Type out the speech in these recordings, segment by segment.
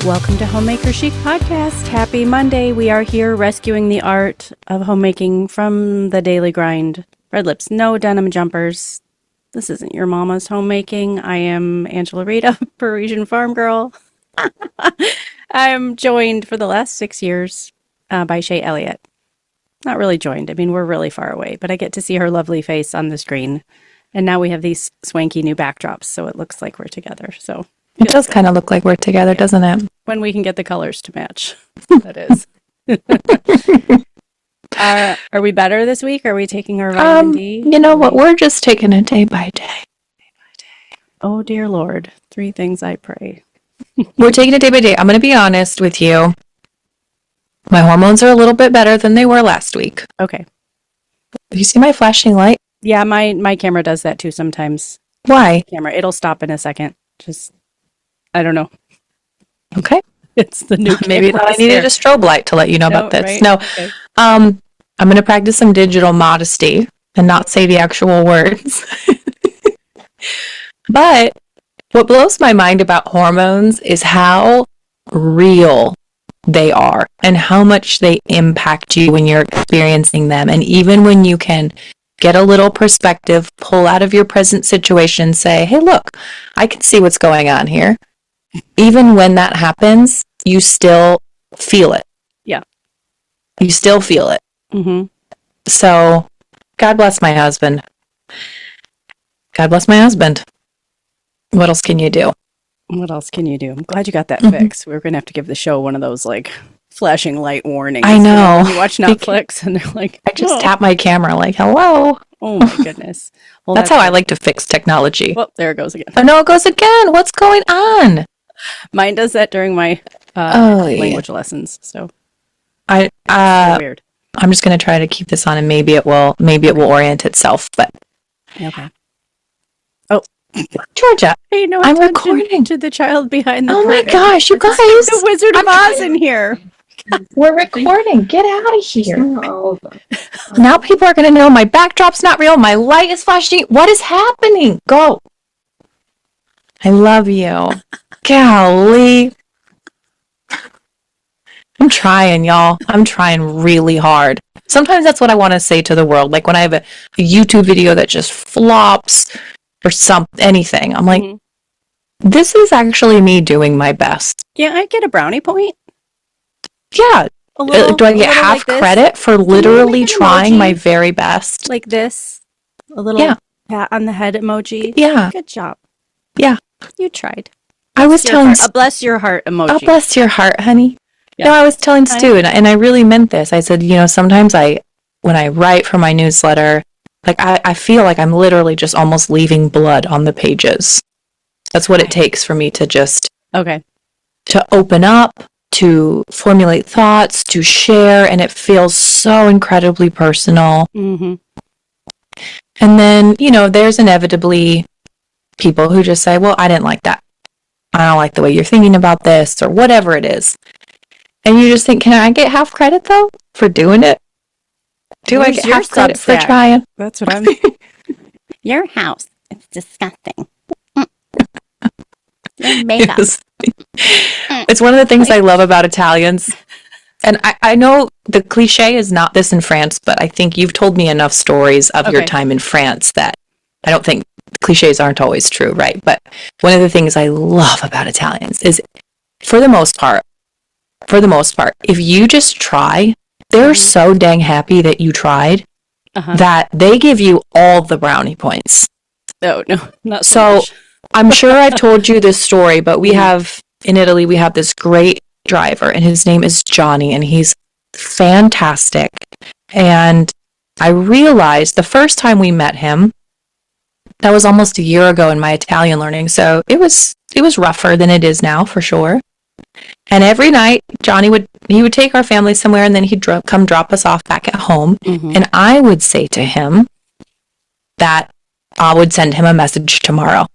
Welcome to Homemaker Chic Podcast. Happy Monday. We are here rescuing the art of homemaking from the daily grind. Red lips, no denim jumpers. This isn't your mama's homemaking. I am Angela Rita, Parisian farm girl. I'm joined for the last 6 years by Shay Elliott. Not really joined. I mean, we're really far away, but I get to see her lovely face on the screen. And now we have these swanky new backdrops, so it looks like we're together. So it does kind of look like we're together, doesn't it? When we can get the colors to match, that is. Are we better this week? Are we taking our vitamin D? You know what? We're just taking it day by day. Oh, dear Lord. 3 things I pray. We're taking it day by day. I'm going to be honest with you. My hormones are a little bit better than they were last week. Okay. Do you see my flashing light? Yeah, my camera does that too sometimes. Why? It'll stop in a second. Just, I don't know. Okay. It's the new camera. Maybe I needed a strobe light to let you know about this. Right? No. Okay. I'm going to practice some digital modesty and not say the actual words. But what blows my mind about hormones is how real they are and how much they impact you when you're experiencing them. And even when you can get a little perspective, pull out of your present situation, say, hey, look, I can see what's going on here. Even when that happens, you still feel it. Yeah. You still feel it. Mm-hmm. So, God bless my husband. God bless my husband. What else can you do? What else can you do? I'm glad you got that fixed. We're going to have to give the show one of those, like, flashing light warnings. I know. You know, when you watch Netflix and they're like, I just tap my camera like, hello. Oh, my goodness. Well, that's how I like to fix technology. Well, there it goes again. Oh, no, it goes again. What's going on? Mine does that during my language lessons. So weird. I'm just going to try to keep this on, and maybe it will orient itself. But okay. Oh, Georgia, hey, no, I'm recording to the child behind the curtain. Oh my gosh, you guys! The Wizard of Oz in here. We're recording. Get out of here. Now people are going to know my backdrop's not real. My light is flashing. What is happening? Go. I love you. Golly. I'm trying, y'all. I'm trying really hard. Sometimes that's what I want to say to the world. Like when I have a YouTube video that just flops or anything. I'm like, this is actually me doing my best. Yeah, I get a brownie point. Yeah. Do I get half credit for literally trying my very best? Like this? A little pat on the head emoji? Yeah. Good job. Yeah. You tried. I was telling a bless your heart emoji. Oh, bless your heart, honey. Yeah. No, I was telling Stu, and I really meant this. I said, sometimes when I write for my newsletter, like I feel like I'm literally just almost leaving blood on the pages. That's what it takes for me to just to open up, to formulate thoughts, to share, and it feels so incredibly personal. Mm-hmm. And then, there's inevitably people who just say, well, I didn't like that. I don't like the way you're thinking about this, or whatever it is. And you just think, can I get half credit, though, for doing it? Do I get half credit for trying? That's what I'm... Your house is disgusting. Your makeup. It's one of the things I love about Italians. And I know the cliche is not this in France, but I think you've told me enough stories of your time in France that I don't think cliches aren't always true, right? But one of the things I love about Italians is, for the most part, if you just try, they're so dang happy that you tried that they give you all the brownie points. Oh, no, not so much. I'm sure I've told you this story, but in Italy, we have this great driver, and his name is Johnny, and he's fantastic. And I realized the first time we met him, that was almost a year ago in my Italian learning, so it was rougher than it is now, for sure. And every night, Johnny would take our family somewhere, and then he'd come drop us off back at home. Mm-hmm. And I would say to him that I would send him a message tomorrow.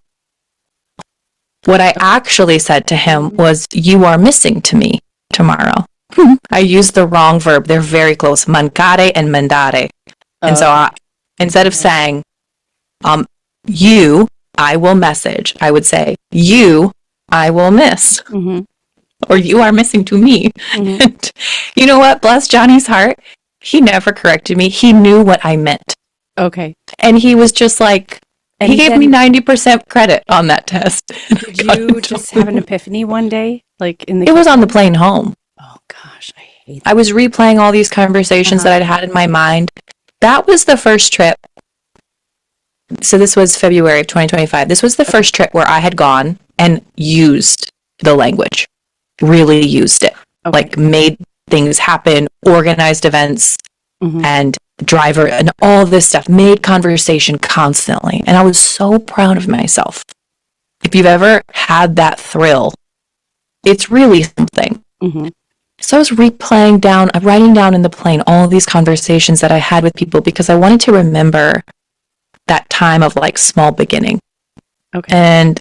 What I actually said to him was, you are missing to me tomorrow. I used the wrong verb. They're very close. Mancare and mandare. And so instead of saying, you, I will message, I would say, you, I will miss. Mm-hmm. or you are missing to me. Mhm. And you know what? Bless Johnny's heart. He never corrected me. He knew what I meant. Okay. And he was just like, And he gave then- me 90% credit on that test. Did you just have an epiphany one day? Like in the It was on the kitchen? plane home. Oh gosh, I hate I that. was replaying all these conversations that I'd had in my mind. That was the first trip. So this was February of 2025. This was the first trip where I had gone and used the language, really used it, Okay. like made things happen, organized events, Mhm. and driver and all of this stuff, made conversation constantly. And I was so proud of myself. If you've ever had that thrill, it's really something. Mhm. So I was replaying down, writing down in the plane all of these conversations that I had with people because I wanted to remember that time of like small beginning. Okay. And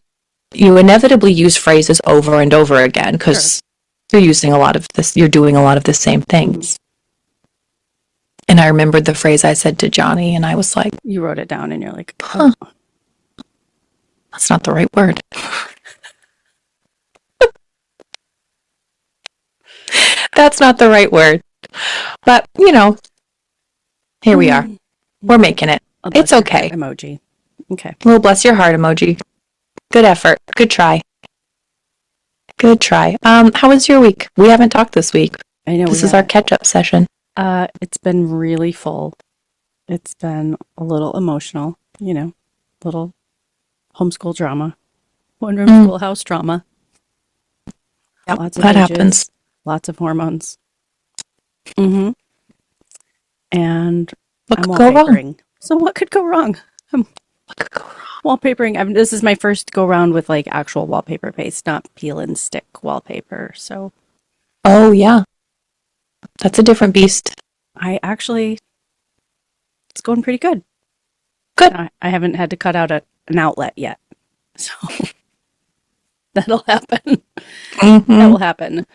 you inevitably use phrases over and over again because you're using a lot of this, you're doing a lot of the same things. And I remembered the phrase I said to Johnny, and I was like, You wrote it down and you're like, huh, that's not the right word. That's not the right word. But, you know, here we are. We're making it. a bless It's your okay. heart emoji. Okay. Little bless your heart emoji. Good effort. Good try. Good try. How was your week? We haven't talked this week. I know This is our catch-up session. It's been really full. It's been a little emotional, you know, little homeschool drama, one-room schoolhouse drama. Yep, Lots of that ages, happens. lots of hormones. Mm-hmm. And What I'm could go wrong? wallpapering. So what could go wrong? I'm What could go wrong? wallpapering. This is my first go round with like actual wallpaper paste, not peel and stick wallpaper. So Oh, yeah. That's a different beast. it's going pretty good. Good. I haven't had to cut out an outlet yet. So that'll happen. That will happen.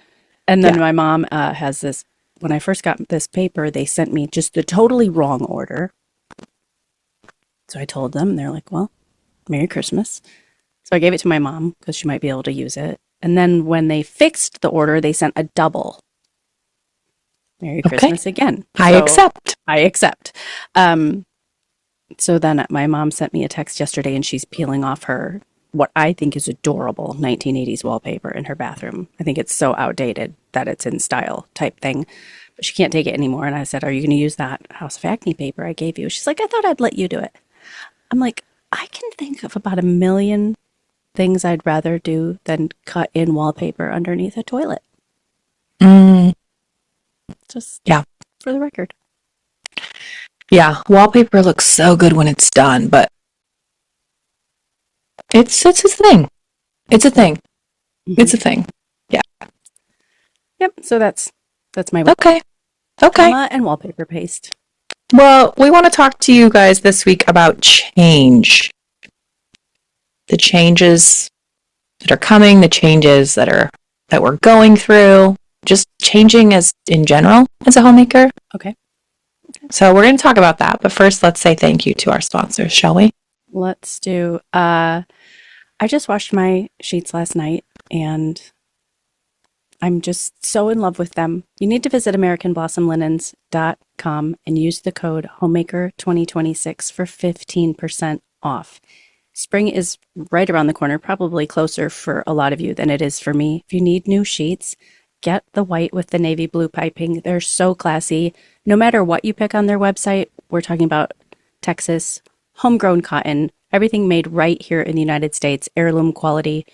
And then my mom has this, when I first got this paper, they sent me just the totally wrong order. So I told them, they're like, well, Merry Christmas. So I gave it to my mom because she might be able to use it. And then when they fixed the order, they sent a double. Merry Christmas again. I accept. I accept. So then my mom sent me a text yesterday and she's peeling off her, what I think is adorable 1980s wallpaper in her bathroom. I think it's so outdated that it's in style type thing. But she can't take it anymore. And I said, are you going to use that House of Acne paper I gave you? She's like, I thought I'd let you do it. I'm like, I can think of about 1 million things I'd rather do than cut in wallpaper underneath a toilet. Just for the record. Yeah, wallpaper looks so good when it's done, but it's a thing. It's a thing. It's a thing. Yeah. Yep. So that's my week. Okay. Drama and wallpaper paste. Well, we want to talk to you guys this week about change. The changes that are coming, the changes that we're going through, just changing as in general as a homemaker. Okay. So we're going to talk about that, but first let's say thank you to our sponsors, shall we? Let's do I just washed my sheets last night and I'm just so in love with them. You need to visit AmericanBlossomLinens.com and use the code HOMEMAKER2026 for 15% off. Spring is right around the corner, probably closer for a lot of you than it is for me. If you need new sheets, get the white with the navy blue piping. They're so classy. No matter what you pick on their website, we're talking about Texas, homegrown cotton, everything made right here in the United States, heirloom quality.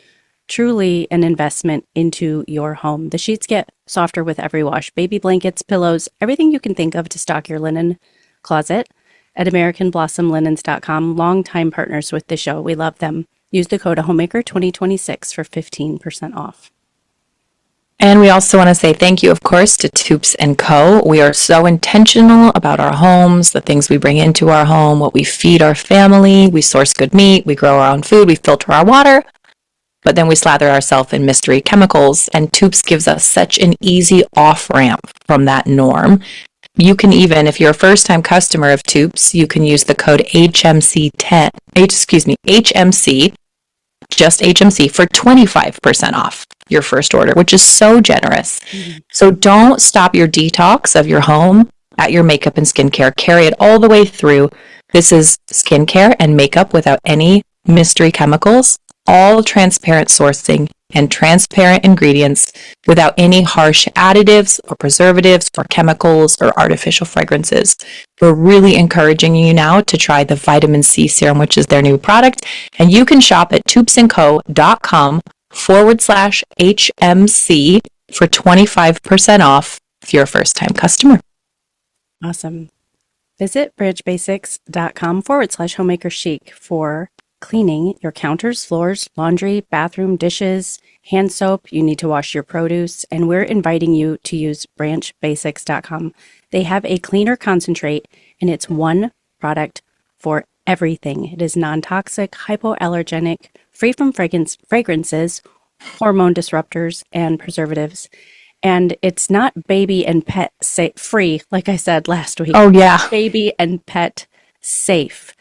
Truly an investment into your home. The sheets get softer with every wash. Baby blankets, pillows, everything you can think of to stock your linen closet at AmericanBlossomLinens.com. Longtime partners with the show. We love them. Use the code HOMEMAKER2026 for 15% off. And we also want to say thank you, of course, to Toops & Co. We are so intentional about our homes, the things we bring into our home, what we feed our family. We source good meat. We grow our own food. We filter our water. But then we slather ourselves in mystery chemicals, and Toops gives us such an easy off-ramp from that norm. You can even, if you're a first-time customer of Toops, you can use the code HMC, just HMC, for 25% off. your first order, which is so generous. Mhm. So don't stop your detox of your home at your makeup and skincare. Carry it all the way through. This is skincare and makeup without any mystery chemicals, all transparent sourcing and transparent ingredients without any harsh additives or preservatives or chemicals or artificial fragrances. We're really encouraging you now to try the vitamin C serum, which is their new product. And you can shop at toopsandco.com/HMC for 25% off if you're a first-time customer. Awesome. Visit bridgebasics.com/homemaker chic for cleaning your counters, floors, laundry, bathroom, dishes, hand soap. You need to wash your produce, and we're inviting you to use branchbasics.com. They have a cleaner concentrate, and it's one product for everything. It is non-toxic, hypoallergenic, free from fragrances, hormone disruptors, and preservatives. And it's not baby and pet free, like I said last week. Oh, yeah. Baby and pet safe.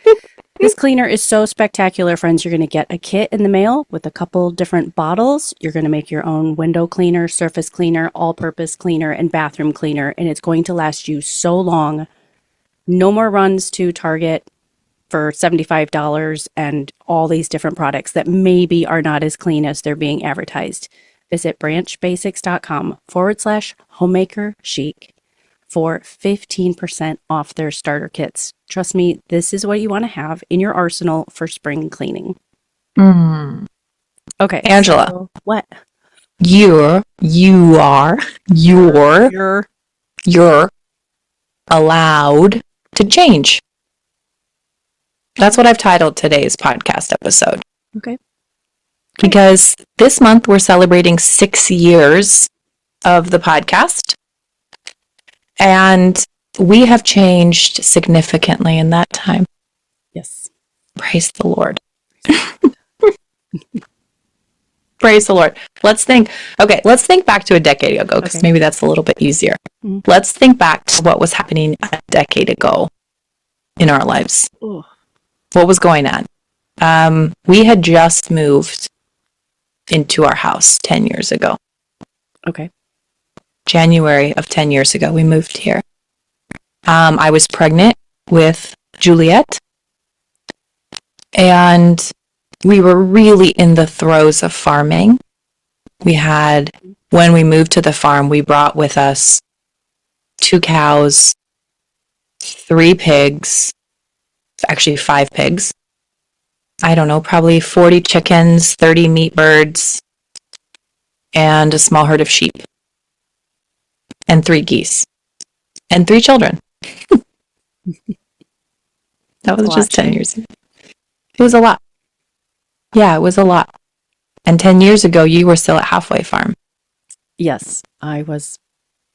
This cleaner is so spectacular, friends. You're going to get a kit in the mail with a couple different bottles. You're going to make your own window cleaner, surface cleaner, all-purpose cleaner, and bathroom cleaner, and it's going to last you so long. No more runs to Target for $75 and all these different products that maybe are not as clean as they're being advertised. Visit branchbasics.com/homemaker chic for 15% off their starter kits. Trust me, this is what you want to have in your arsenal for spring cleaning. Okay, Angela. so what? You're allowed to change. That's what I've titled today's podcast episode. Okay. Because this month we're celebrating 6 years of the podcast. And we have changed significantly in that time. Yes. Praise the Lord. Praise the Lord. Let's think back to a decade ago, because maybe that's a little bit easier. Mm-hmm. Let's think back to what was happening a decade ago in our lives. Ooh. What was going on? We had just moved into our house 10 years ago. Okay. January of 10 years ago, we moved here. I was pregnant with Juliet, and we were really in the throes of farming. When we moved to the farm, we brought with us 2 cows, 3 pigs, actually 5 pigs. I don't know, probably 40 chickens, 30 meat birds, and a small herd of sheep. And 3 geese. And 3 children. That was just 10 years ago. It was a lot. Yeah, it was a lot. And 10 years ago, you were still at Halfway Farm. Yes, I was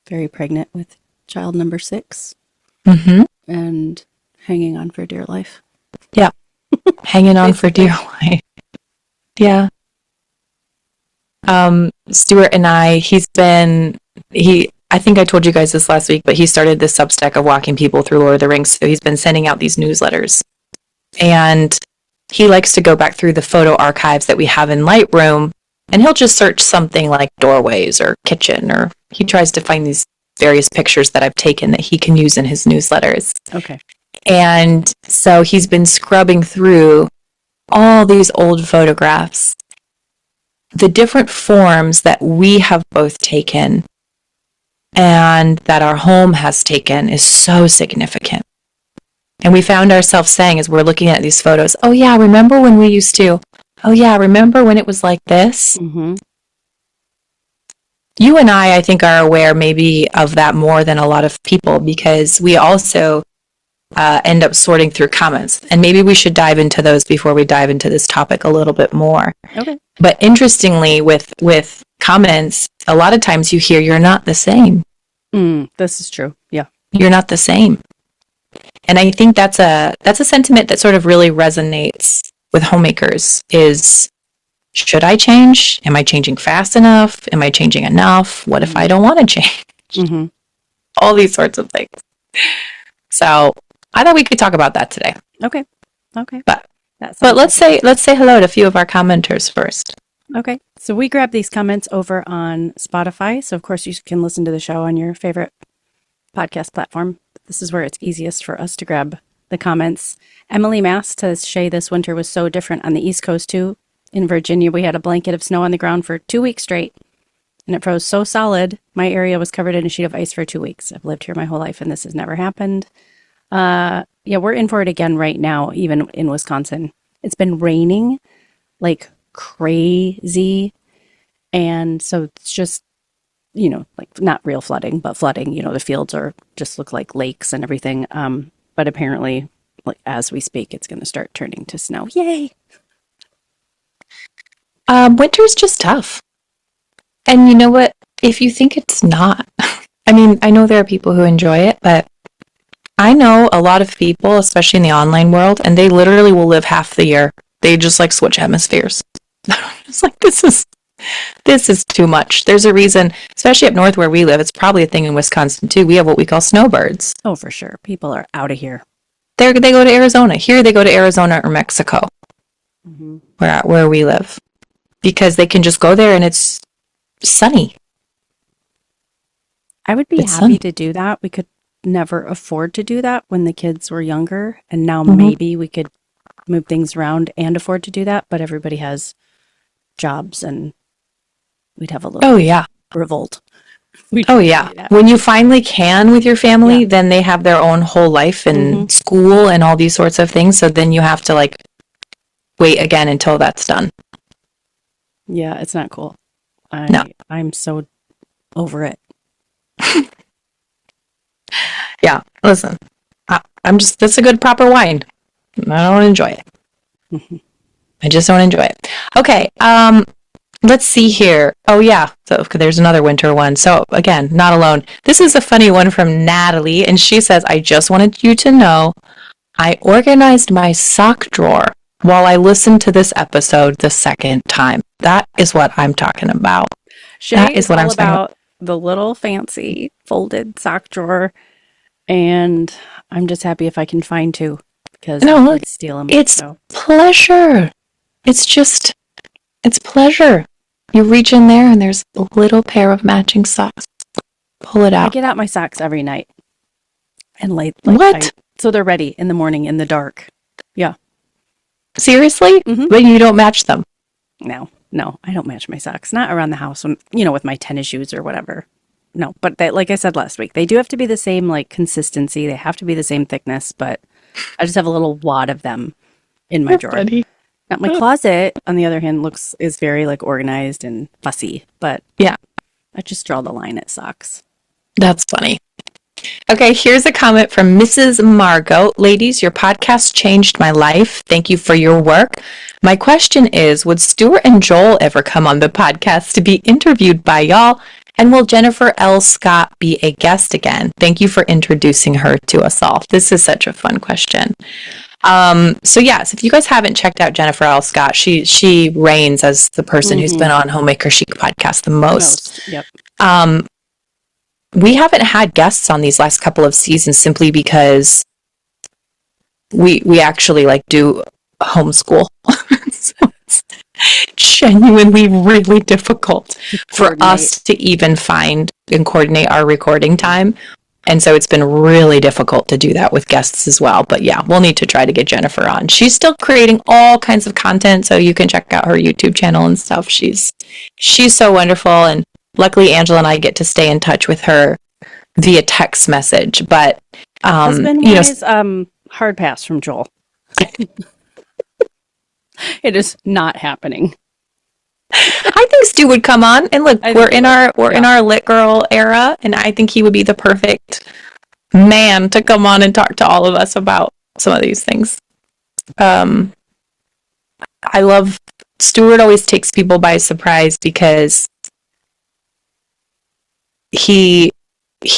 very pregnant with child number 6. Mm-hmm. And hanging on for dear life. Yeah. Hanging on for dear life. Yeah. Stuart and I, I think I told you guys this last week, but he started this Substack of walking people through Lord of the Rings. So he's been sending out these newsletters. And he likes to go back through the photo archives that we have in Lightroom, and he'll just search something like doorways or kitchen, or he tries to find these various pictures that I've taken that he can use in his newsletters. Okay. And so he's been scrubbing through all these old photographs. The different forms that we have both taken and that our home has taken is so significant. And we found ourselves saying, as we're looking at these photos, oh yeah, remember when it was like this? Mm-hmm. You and I think, are aware maybe of that more than a lot of people, because we also end up sorting through comments. And maybe we should dive into those before we dive into this topic a little bit more. Okay. But interestingly, with comments, a lot of times you hear you're not the same. This is true. Yeah. You're not the same. And I think that's a sentiment that sort of really resonates with homemakers is, should I change? Am I changing fast enough? Am I changing enough? What if I don't want to change? Mm-hmm. All these sorts of things. So I thought we could talk about that today. Okay. But let's say hello to a few of our commenters first. Okay. So we grab these comments over on Spotify. So, of course, you can listen to the show on your favorite podcast platform. This is where it's easiest for us to grab the comments. Emily Mass says, Shay, this winter was so different on the East Coast, too. In Virginia, we had a blanket of snow on the ground for 2 weeks straight, and it froze so solid. My area was covered in a sheet of ice for 2 weeks. I've lived here my whole life, and this has never happened. Yeah, we're in for it again right now, even in Wisconsin. It's been raining like crazy. And so it's just, like not real flooding, but flooding. The fields are just look like lakes and everything. But apparently, like as we speak, it's going to start turning to snow. Yay! Winter's just tough. And you know what? If you think it's not, I mean, I know there are people who enjoy it, but I know a lot of people, especially in the online world, and they literally will live half the year. They just like switch hemispheres. It's like, this is too much. There's a reason, especially up north where we live, it's probably a thing in Wisconsin too. We have what we call snowbirds. Oh, for sure. People are out of here. They go to Arizona. Here they go to Arizona or Mexico, where we live, because they can just go there and it's sunny. I would be It's happy sunny. to do that. We could never afford to do that when the kids were younger. And now maybe we could move things around and afford to do that. But everybody has jobs and we'd have a little Oh yeah. revolt. Oh yeah. When you finally can with your family, Yeah. then they have their own whole life and school and all these sorts of things. So then you have to like wait again until that's done. Yeah, it's not cool. No. I'm so over it. Yeah. Listen, that's a good proper wine. I don't enjoy it. I just don't enjoy it. Okay. Let's see here. Oh yeah. So there's another winter one. So again, not alone. This is a funny one from Natalie. And she says, I just wanted you to know I organized my sock drawer while I listened to this episode the second time. That is what I'm talking about. Shay is all about the little fancy folded sock drawer, and I'm just happy if I can find two because I could steal them. It's pleasure. It's pleasure. You reach in there and there's a little pair of matching socks. Pull it out. I get out my socks every night and what? So they're ready in the morning in the dark. Yeah. Seriously? But you don't match them? No, I don't match my socks. Not around the house when, with my tennis shoes or whatever. No, but they, like I said last week, they do have to be the same like consistency. They have to be the same thickness, but I just have a little wad of them in my drawer. Funny. Now, my closet, on the other hand, is very like organized and fussy, but yeah, I just draw the line at socks. That's funny. Okay, here's a comment from Mrs. Margot. Ladies, your podcast changed my life. Thank you for your work. My question is, would Stuart and Joel ever come on the podcast to be interviewed by y'all? And will Jennifer L. Scott be a guest again? Thank you for introducing her to us all. This is such a fun question. So yes, if you guys haven't checked out Jennifer L. Scott, she reigns as the person who's been on Homemaker Chic podcast the most. Yep. We haven't had guests on these last couple of seasons simply because we actually like do homeschool. So it's genuinely really difficult for us to even find and coordinate our recording time. And so it's been really difficult to do that with guests as well. But yeah, we'll need to try to get Jennifer on. She's still creating all kinds of content, so you can check out her YouTube channel and stuff. She's so wonderful, and luckily Angela and I get to stay in touch with her via text message. But husband-wise, hard pass from Joel. It is not happening. I think Stu would come on, and look, we're in our lit girl era, and I think he would be the perfect man to come on and talk to all of us about some of these things. I love Stuart. Always takes people by surprise because he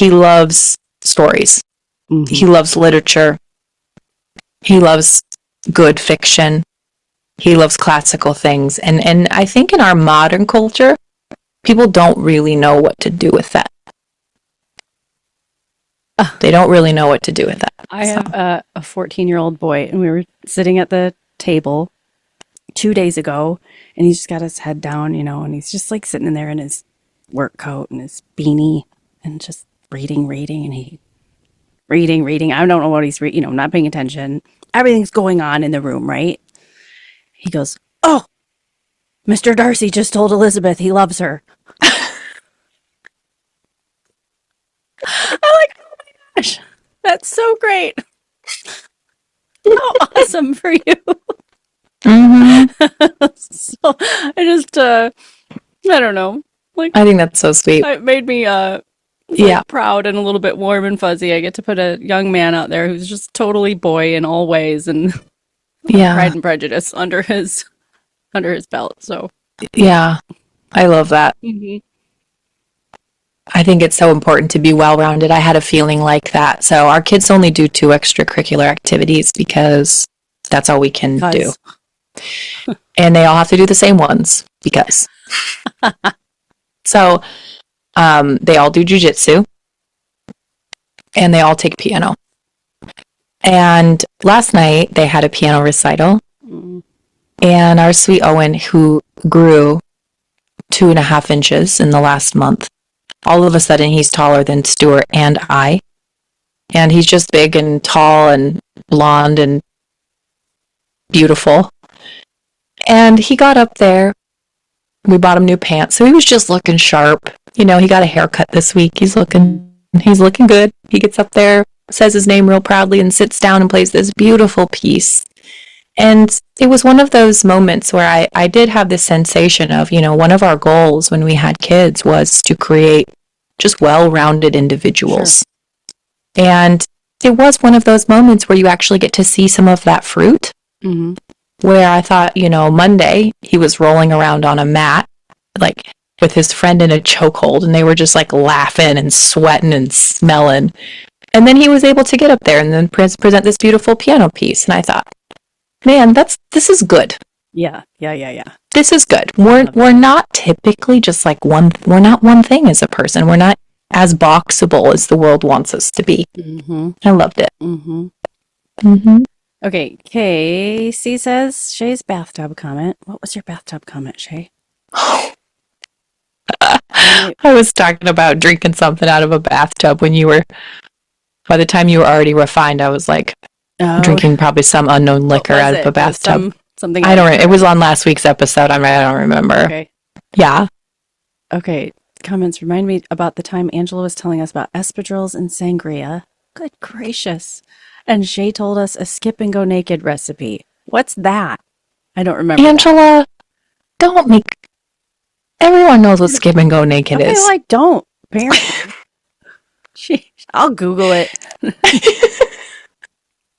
loves stories. He loves literature. He loves good fiction. He loves classical things. And I think in our modern culture, people don't really know what to do with that. They don't really know what to do with that. I have a 14-year-old boy, and we were sitting at the table 2 days ago, and he's just got his head down, and he's just like sitting in there in his work coat and his beanie and just reading, and he reading. I don't know what he's reading, not paying attention. Everything's going on in the room, right? He goes, "Oh, Mr. Darcy just told Elizabeth he loves her." I'm like, "Oh my gosh, that's so great. How awesome for you." So I just, I don't know. Like, I think that's so sweet. it made me, proud and a little bit warm and fuzzy. I get to put a young man out there who's just totally boy in all ways and Pride and Prejudice under his belt. So yeah, I love that. I think it's so important to be well-rounded. I had a feeling like that. So our kids only do 2 extracurricular activities because that's all we can do. And they all have to do the same ones because. So they all do jujitsu and they all take piano. And last night they had a piano recital. And our sweet Owen, who grew 2.5 inches in the last month, all of a sudden he's taller than Stuart and I. And he's just big and tall and blonde and beautiful. And he got up there. We bought him new pants. So he was just looking sharp. He got a haircut this week. He's looking good. He gets up there, says his name real proudly, and sits down and plays this beautiful piece. And it was one of those moments where I did have this sensation of, one of our goals when we had kids was to create just well-rounded individuals. Sure. And it was one of those moments where you actually get to see some of that fruit. Where I thought, Monday he was rolling around on a mat, like with his friend in a chokehold, and they were just like laughing and sweating and smelling. And then he was able to get up there and then present this beautiful piano piece. And I thought, man, this is good. Yeah. This is good. We're not typically just like we're not one thing as a person. We're not as boxable as the world wants us to be. I loved it. Okay, Casey says, Shay's bathtub comment. What was your bathtub comment, Shay? I was talking about drinking something out of a bathtub when by the time you were already refined, I was like drinking probably some unknown liquor out of a bathtub. Something I don't. It was on last week's episode. I don't remember. Okay. Yeah. Okay. Comments remind me about the time Angela was telling us about espadrilles and sangria. Good gracious. And Shay told us a skip and go naked recipe. What's that? I don't remember. Angela, don't make. Everyone knows what skip and go naked is. Well, I don't. Apparently. I'll Google it.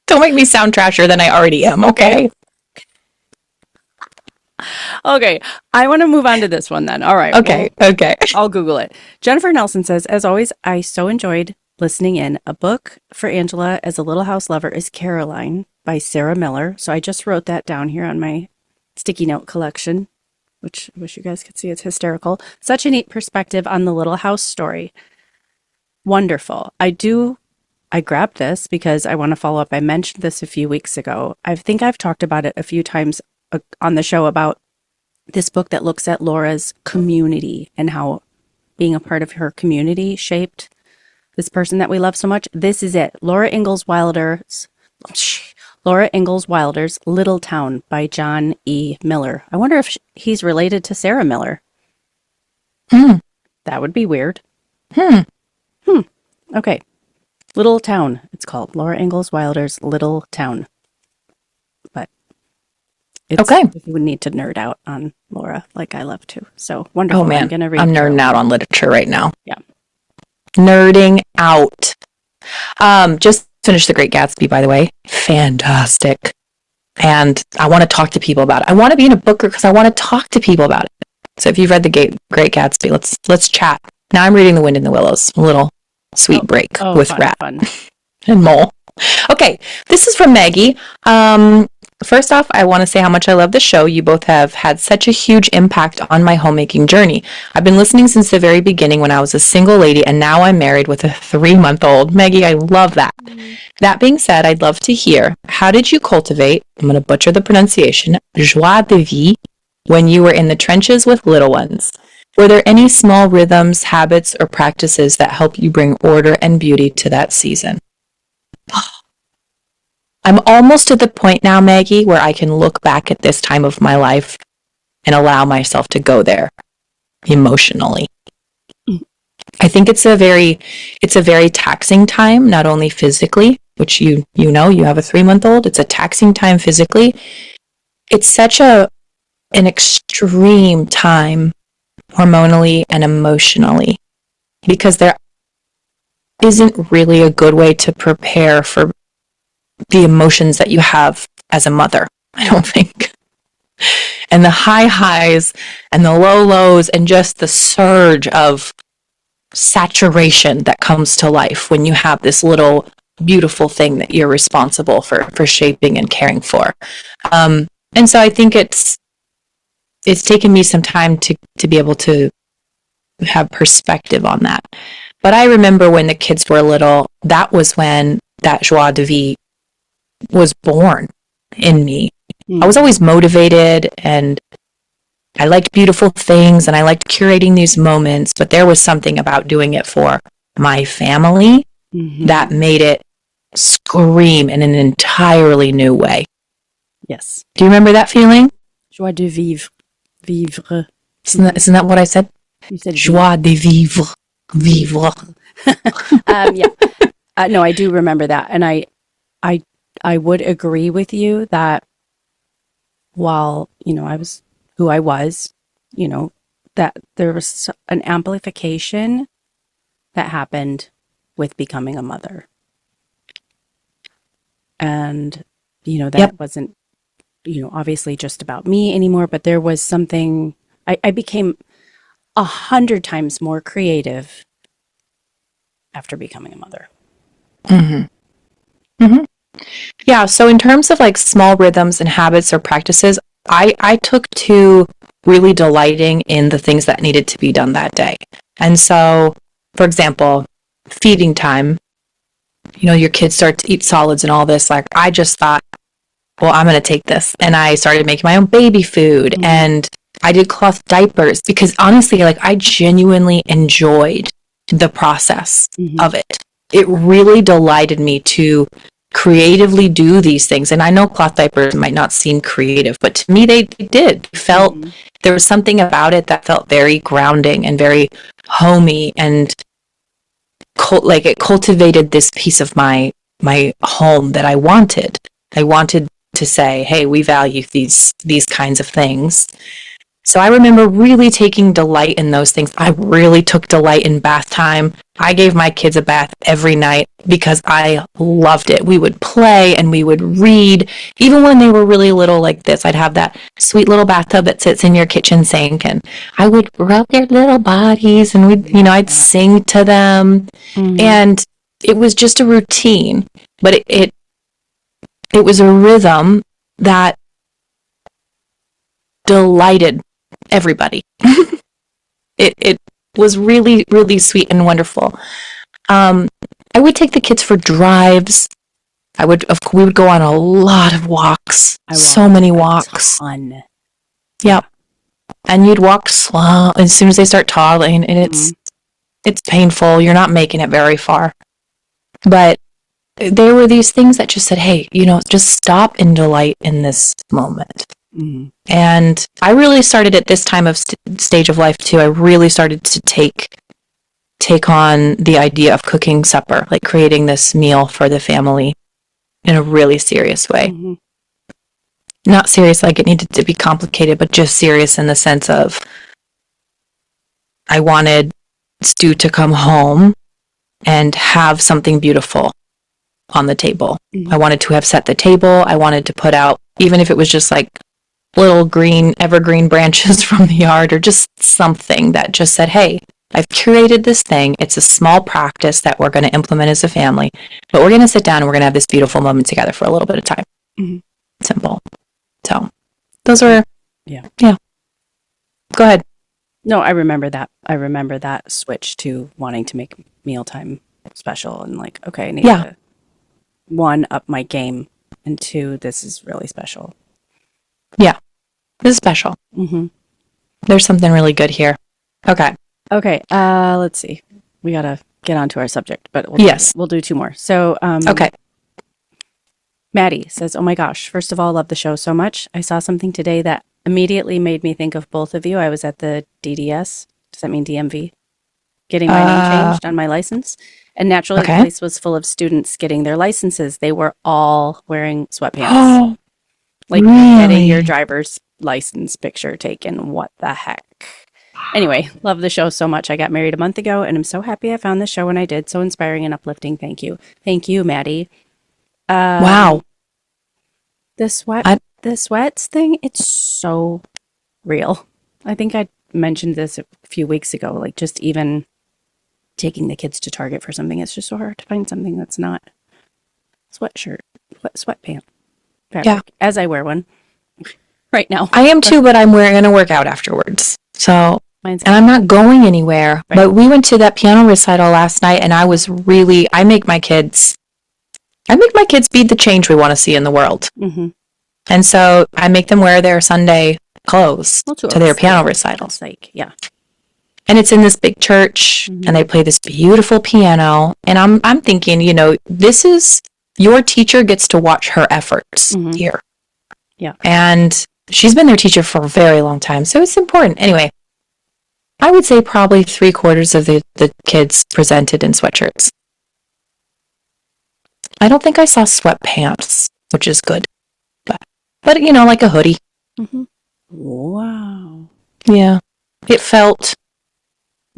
Don't make me sound trashier than I already am, okay? Okay, I want to move on to this one then. All right. Okay. I'll Google it. Jennifer Nelson says, as always, I so enjoyed listening in. A book for Angela as a Little House Lover is Caroline by Sarah Miller. So I just wrote that down here on my sticky note collection, which I wish you guys could see. It's hysterical. Such a neat perspective on the Little House story. Wonderful. I grabbed this because I want to follow up. I mentioned this a few weeks ago. I think I've talked about it a few times on the show about this book that looks at Laura's community and how being a part of her community shaped this person that we love so much. This is it. Laura Ingalls Wilder's Little Town by John E. Miller. I wonder if he's related to Sarah Miller. That would be weird. Okay. Little Town, it's called. Laura Ingalls Wilder's Little Town. But it's okay. You would need to nerd out on Laura like I love to. So wonderful. Oh man, I'm nerding out on literature right now. Yeah. Nerding out. Just finished The Great Gatsby, by the way. Fantastic. And I want to talk to people about it. I want to be in a book group because I want to talk to people about it. So if you've read The Great Gatsby, let's chat. Now I'm reading The Wind in the Willows. A little sweet break with fun, Rat fun. and Mole. Okay, this is from Maggie. first off, I want to say how much I love the show. You both have had such a huge impact on my homemaking journey. I've been listening since the very beginning when I was a single lady, and now I'm married with a 3-month-old. Maggie, I love that. That being said, I'd love to hear, how did you cultivate, I'm going to butcher the pronunciation, joie de vivre, when you were in the trenches with little ones? Were there any small rhythms, habits, or practices that help you bring order and beauty to that season? I'm almost to the point now, Maggie, where I can look back at this time of my life and allow myself to go there emotionally. I think it's a very taxing time, not only physically, which you know, you have a 3-month-old. It's a taxing time physically. It's such an extreme time hormonally and emotionally, because there isn't really a good way to prepare for the emotions that you have as a mother, I don't think. And the high highs and the low lows and just the surge of saturation that comes to life when you have this little beautiful thing that you're responsible for shaping and caring for. And so I think it's taken me some time to be able to have perspective on that. But I remember when the kids were little, that was when that joie de vivre was born in me. I was always motivated, and I liked beautiful things, and I liked curating these moments, but there was something about doing it for my family that made it scream in an entirely new way. Yes. Do you remember that feeling? Joie de vivre. Vivre. Isn't that what I said? You said joie de vivre. Vivre. Yeah. No, I do remember that. And I would agree with you that while, I was who I was, that there was an amplification that happened with becoming a mother. And, that wasn't, obviously just about me anymore, but there was something, I became 100 times more creative after becoming a mother. Yeah, so in terms of like small rhythms and habits or practices, I took to really delighting in the things that needed to be done that day. And so, for example, feeding time, your kids start to eat solids and all this. Like, I just thought, well, I'm going to take this. And I started making my own baby food, and I did cloth diapers because honestly, like, I genuinely enjoyed the process of it. It really delighted me to creatively do these things. And I know cloth diapers might not seem creative, but to me, they did. There was something about it that felt very grounding and very homey, and like it cultivated this piece of my home that I wanted. I wanted to say, hey, we value these kinds of things. So I remember really taking delight in those things. I really took delight in bath time. I gave my kids a bath every night because I loved it. We would play and we would read. Even when they were really little like this, I'd have that sweet little bathtub that sits in your kitchen sink, and I would rub their little bodies, and I'd sing to them. And it was just a routine, but it was a rhythm that delighted everybody. It was really, really sweet and wonderful. I would take the kids for drives. We would go on a lot of walks. So many walks. Yep. And you'd walk slow as soon as they start toddling, and it's painful. You're not making it very far. But there were these things that just said, hey, just stop and delight in this moment. And I really started at this time of stage of life too. I really started to take on the idea of cooking supper, like creating this meal for the family in a really serious way. Not serious like it needed to be complicated, but just serious in the sense of I wanted Stu to come home and have something beautiful on the table. I wanted to have set the table. I wanted to put out, even if it was just like little green evergreen branches from the yard, or just something that just said, hey, I've curated this thing. It's a small practice that we're going to implement as a family, but we're going to sit down and we're going to have this beautiful moment together for a little bit of time. simple. So those are, Yeah. Go ahead. No, I remember that. I remember that switch to wanting to make mealtime special and like, okay, I need Yeah. to, one, up my game, and two, this is really special. Yeah. This is special. Mm-hmm. There's something really good here. Okay. Okay, let's see. We gotta get onto our subject, but we'll do two more. So, Okay. Maddie says, "Oh my gosh! First of all, love the show so much. I saw something today that immediately made me think of both of you. I was at the DDS. Does that mean DMV? Getting my name changed on my license, and naturally, Okay. the place was full of students getting their licenses. They were all wearing sweatpants, like getting your Really? driver's license picture taken. What the heck?" Anyway, love the show so much. I got married a month ago, and I'm so happy I found this show when I did. So inspiring and uplifting. Thank you. Thank you, Maddie. Wow. The sweat, I- the sweats thing, it's so real. I think I mentioned this a few weeks ago, like just even taking the kids to Target for something. It's just so hard to find something that's not sweatshirt, sweatpant fabric, Yeah. as I wear one right now. I am too, but I'm going to work out afterwards. So, Mine's and I'm not going anywhere. Right. But we went to that piano recital last night, and I make my kids be the change we want to see in the world. mm-hmm. And so I make them wear their Sunday clothes Well, to their piano recital. It's like, yeah. And it's in this big church, Mhm. and they play this beautiful piano. And I'm thinking, this is your teacher gets to watch her efforts Mhm. here. Yeah. And she's been their teacher for a very long time, so it's important. Anyway, I would say probably 3/4 of the kids presented in sweatshirts. I don't think I saw sweatpants, which is good. But like a hoodie. Mm-hmm. Wow. Yeah. It felt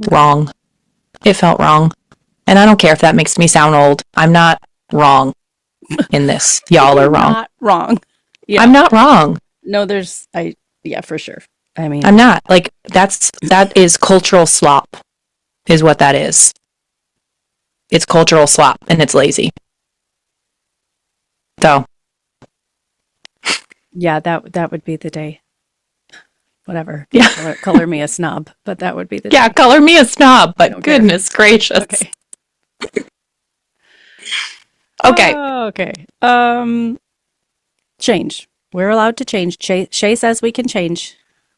wrong. It felt wrong. And I don't care if that makes me sound old. I'm not wrong in this. Y'all are wrong. Not wrong. Yeah. I'm not wrong. No, yeah, for sure. I mean, I'm not. Like, that is cultural slop, is what that is. It's cultural slop, and it's lazy. So, yeah, that would be the day. Whatever. yeah. Color me a snob, but that would be the Yeah, day. color me a snob, I but don't care. goodness gracious. Okay. Okay. Okay. Change. We're allowed to change. Shay says we can change.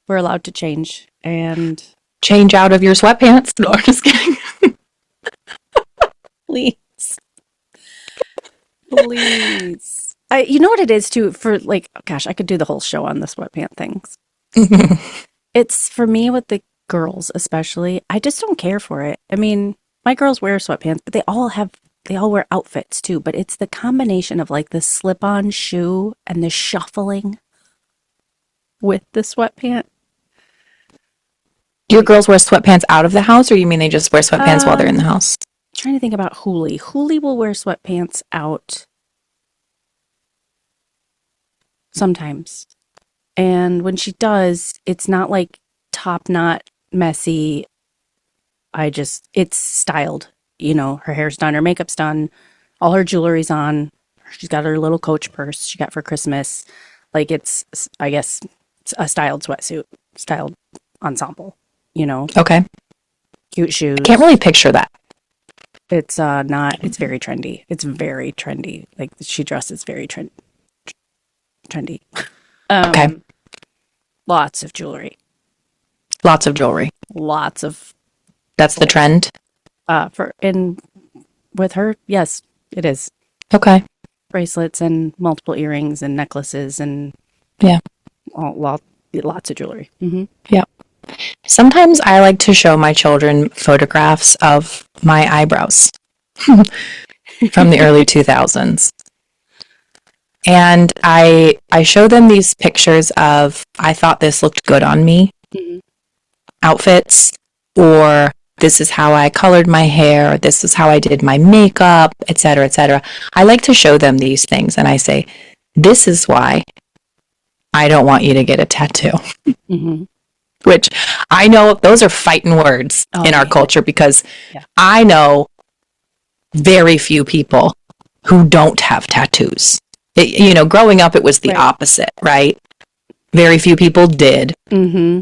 We're allowed to change. And Change out of your sweatpants. No, I'm just kidding. please. Please. You know what it is too, for like, gosh, I could do the whole show on the sweatpant things. It's for me with the girls, especially. I just don't care for it. I mean, my girls wear sweatpants, but they all wear outfits too. But it's the combination of like the slip-on shoe and the shuffling with the sweatpant. Do your girls wear sweatpants out of the house, or you mean they just wear sweatpants while they're in the house? Trying to think about Hooli. Hooli will wear sweatpants out sometimes. And when she does, it's not like top knot, messy. It's styled. Her hair's done, her makeup's done, all her jewelry's on. She's got her little Coach purse she got for Christmas. Like I guess, it's a styled sweatsuit, styled ensemble, Okay. cute shoes. Can't really picture that. It's it's very trendy. It's very trendy. Like she dresses very trendy. Okay. Lots of jewelry. Lots of jewelry. Lots of That's the trend. with her, yes, it is. Okay. Bracelets and multiple earrings and necklaces and Yeah. lots of jewelry. Mm-hmm. Yeah. Sometimes I like to show my children photographs of my eyebrows from the early 2000s. And I show them these pictures of, I thought this looked good on me, Mm-hmm. outfits, or this is how I colored my hair, this is how I did my makeup, etc., etc. I like to show them these things, and I say, this is why I don't want you to get a tattoo. Mm-hmm. Which I know those are fighting words in our yeah. culture, because Yeah. I know very few people who don't have tattoos Growing up, it was the Right. opposite, right? Very few people did. Mm-hmm.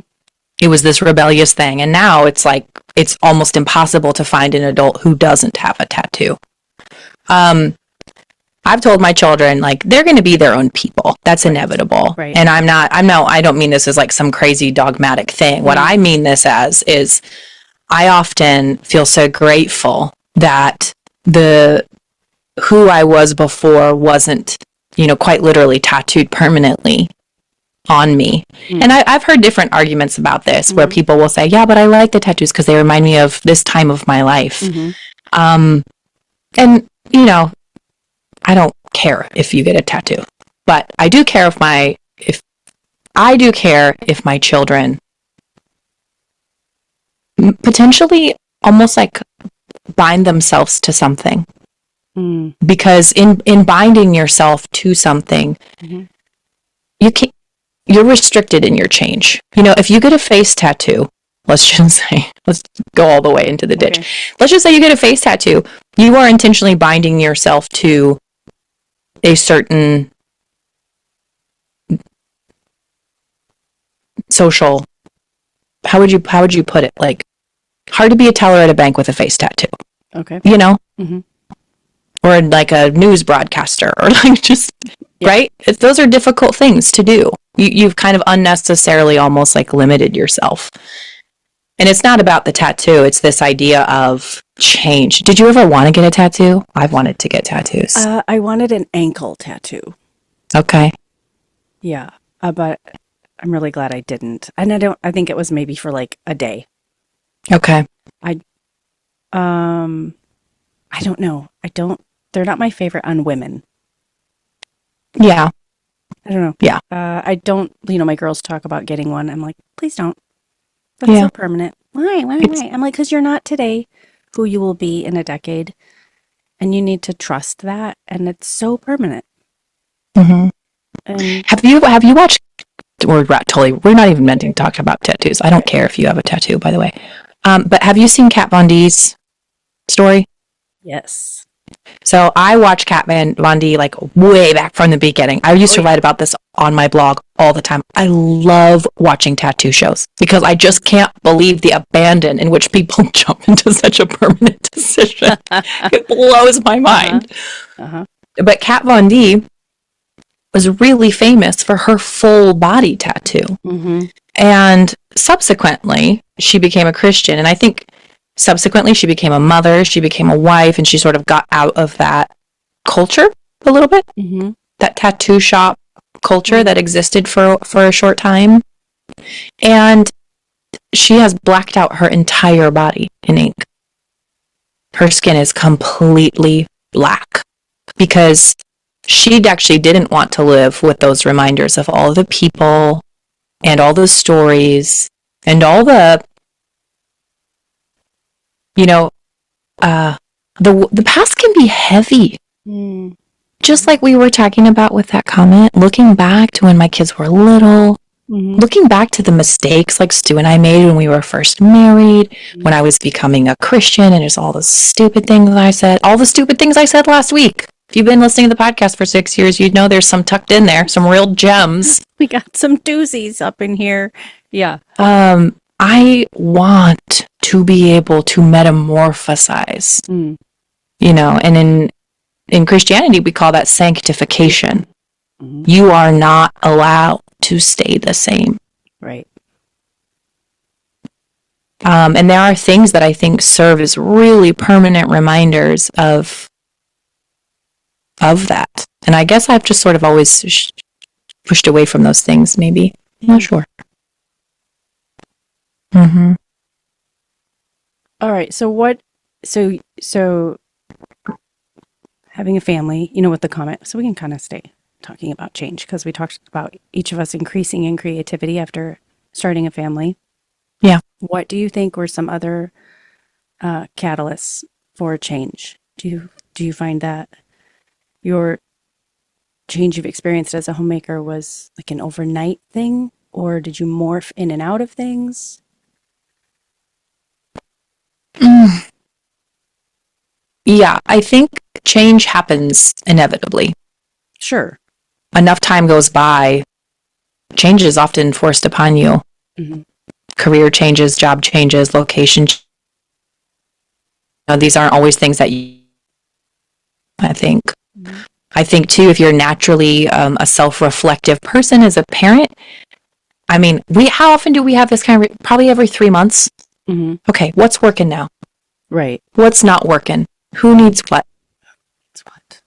It was this rebellious thing. And now it's like, it's almost impossible to find an adult who doesn't have a tattoo. I've told my children, like, they're going to be their own people. That's inevitable. Right. And I don't mean this as like some crazy dogmatic thing. What I mean this as is I often feel so grateful that who I was before wasn't, quite literally tattooed permanently on me. And I've heard different arguments about this where people will say, yeah, but I like the tattoos because they remind me of this time of my life. And, I don't care if you get a tattoo, but I do care if my children potentially almost like bind themselves to something. Because in binding yourself to something, you're restricted in your change. If you get a face tattoo, let's go all the way into the ditch. Okay. Let's just say you get a face tattoo. You are intentionally binding yourself to a certain social, how would you put it? Like, hard to be a teller at a bank with a face tattoo. Okay. Or like a news broadcaster, or like just, right? Those are difficult things to do. You've kind of unnecessarily almost like limited yourself. And it's not about the tattoo. It's this idea of change. Did you ever want to get a tattoo? I've wanted to get tattoos. I wanted an ankle tattoo. Okay. Yeah. But I'm really glad I didn't. And I think it was maybe for like a day. Okay. I don't know. They're not my favorite on women. Yeah. I don't know. Yeah. I don't, my girls talk about getting one. I'm like, please don't. That's so permanent. Why? I'm like, because you're not today who you will be in a decade. And you need to trust that. And it's so permanent. Mm-hmm. And have you watched, we're not even meant to talk about tattoos. I don't care if you have a tattoo, by the way. But have you seen Kat Von D's story? Yes. So I watched Kat Von D like way back from the beginning. I used to write about this on my blog all the time. I love watching tattoo shows because I just can't believe the abandon in which people jump into such a permanent decision. It blows my mind. But Kat Von D was really famous for her full body tattoo. And subsequently, she became a Christian. And I think subsequently, she became a mother, she became a wife, and she sort of got out of that culture a little bit. That tattoo shop culture that existed for a short time. And she has blacked out her entire body in ink. Her skin is completely black because she actually didn't want to live with those reminders of all the people and all the stories and all the the past can be heavy. Just like we were talking about with that comment, looking back to when my kids were little, looking back to the mistakes like Stu and I made when we were first married, when I was becoming a Christian, and there's all the stupid things I said, all the stupid things I said last week. If you've been listening to the podcast for 6 years, you'd know there's some tucked in there, some real gems. We got some doozies up in here. Yeah. I want to be able to metamorphosize, and in Christianity, we call that sanctification. You are not allowed to stay the same. Right. And there are things that I think serve as really permanent reminders of that. And I guess I've just sort of always pushed away from those things, maybe. I'm not sure. All right. So having a family, with the comment, so we can kind of stay talking about change because we talked about each of us increasing in creativity after starting a family. Yeah. What do you think were some other catalysts for change? Do you find that your change you've experienced as a homemaker was like an overnight thing, or did you morph in and out of things? Yeah, I think change happens inevitably. Sure. enough time goes by, change is often forced upon you. Mm-hmm. Career changes, job changes, location. These aren't always things that you, I think. Mm-hmm. I think too, if you're naturally a self-reflective person as a parent, I mean, how often do we have this kind of, probably every 3 months? Mm-hmm. Okay, what's working now? Right. What's not working? Who needs what? That's what.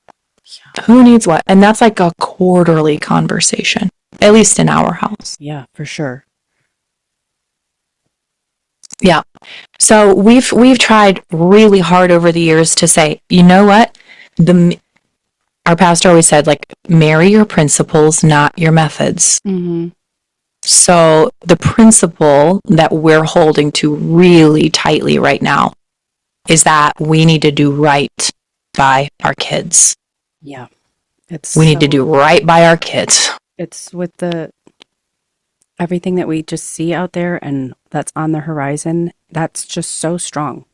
Yeah. Who needs what? And that's like a quarterly conversation, at least in our house. Yeah, for sure. Yeah. So we've tried really hard over the years to say, you know what? Our pastor always said, like, marry your principles, not your methods. Mm-hmm. So the principle that we're holding to really tightly right now is that we need to do right by our kids. Yeah. We need to do right by our kids. It's with everything that we just see out there and that's on the horizon, that's just so strong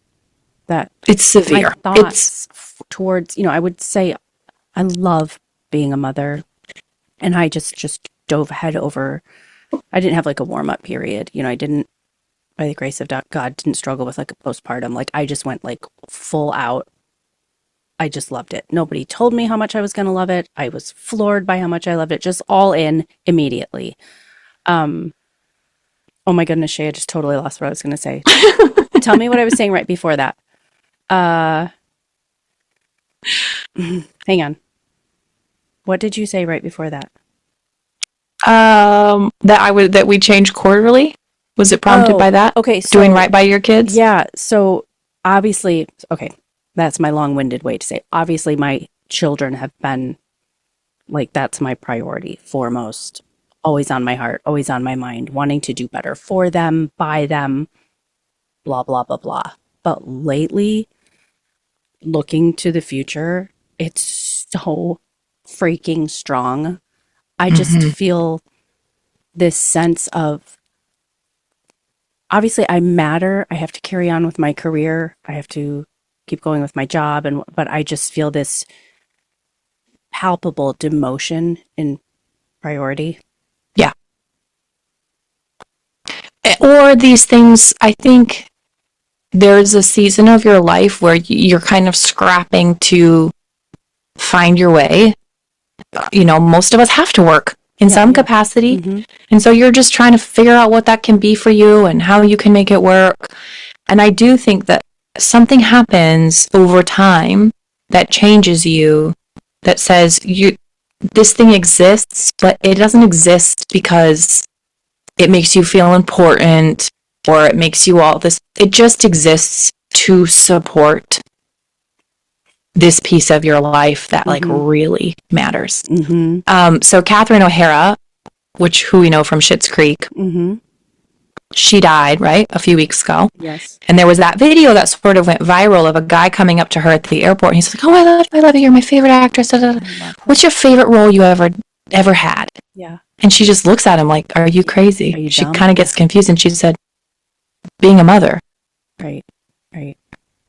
that It's severe. my thoughts towards, I would say I love being a mother, and I just dove head over. I didn't have like a warm up period. I didn't, by the grace of God, didn't struggle with like a postpartum. Like I just went like full out. I just loved it. Nobody told me how much I was going to love it. I was floored by how much I loved it. Just all in immediately. Oh my goodness, Shay, I just totally lost what I was going to say. Tell me what I was saying right before that. Hang on. What did you say right before that? That we change quarterly. Was it prompted by that? Okay, so doing right by your kids? Yeah, so obviously, okay, that's my long-winded way to say it. Obviously, my children have been like, that's my priority, foremost, always on my heart, always on my mind, wanting to do better for them, by them, blah, blah, blah, blah. But lately, looking to the future, it's so freaking strong. I just feel this sense of, obviously I matter. I have to carry on with my career. I have to keep going with my job, but I just feel this palpable demotion in priority. Yeah. Or these things, I think there's a season of your life where you're kind of scrapping to find your way. Most of us have to work in some capacity. Mm-hmm. And so you're just trying to figure out what that can be for you and how you can make it work. And I do think that something happens over time that changes you, that says this thing exists, but it doesn't exist because it makes you feel important or it makes you all this. It just exists to support this piece of your life that like really matters. Mm-hmm. So Catherine O'Hara, who we know from Schitt's Creek, she died, right, a few weeks ago. Yes. And there was that video that sort of went viral of a guy coming up to her at the airport. And he's like, "Oh, I love you. You're my favorite actress. What's your favorite role you ever had?" Yeah. And she just looks at him like, "Are you crazy?" Are you she dumb? kind of gets confused, and she said, "Being a mother." Right.